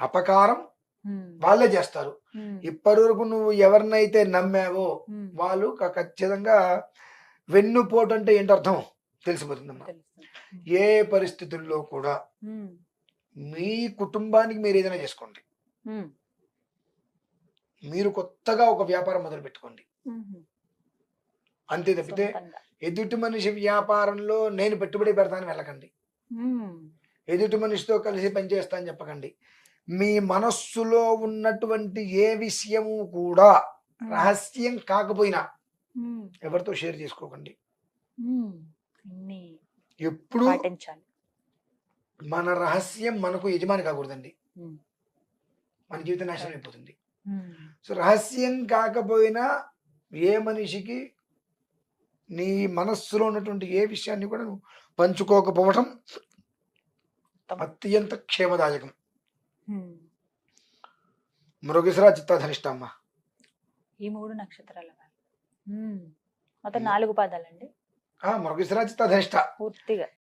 అపకారం వాళ్ళే చేస్తారు. ఇప్పటి వరకు నువ్వు ఎవరినైతే నమ్మావో వాళ్ళు ఖచ్చితంగా వెన్నుపోటు అంటే ఏంటి అర్థం తెలిసిపోతుందమ్మా. ఏ పరిస్థితుల్లో కూడా మీ కుటుంబానికి మీరు ఏదైనా చేసుకోండి, మీరు కొత్తగా ఒక వ్యాపారం మొదలు పెట్టుకోండి, అంతే తప్పితే ఎదుటి మనిషి వ్యాపారంలో నేను పెట్టుబడి పెడతాను వెళ్ళకండి. ఎదుటి మనిషితో కలిసి పనిచేస్తా అని చెప్పకండి. మీ మనస్సులో ఉన్నటువంటి ఏ విషయము కూడా రహస్యం కాకపోయినా ఎవరితో షేర్ చేసుకోకండి. ఎప్పుడు మన రహస్యం మనకు యజమాని కాకూడదండి, మన జీవితం నాశనం అయిపోతుంది. సో రహస్యం కాకపోయినా ఏ మనిషికి నీ మనస్సులో ఉన్నటువంటి ఏ విషయాన్ని కూడా నువ్వు పంచుకోకపోవటం అత్యంత క్షేమదాయకం. మృగశిర చిత్త ధనిష్ట అమ్మ, ఈ 3 నక్షత్రాల మొత్తం 4 పాదాలండి. మృగశిర చిత్త ధనిష్ట పూర్తిగా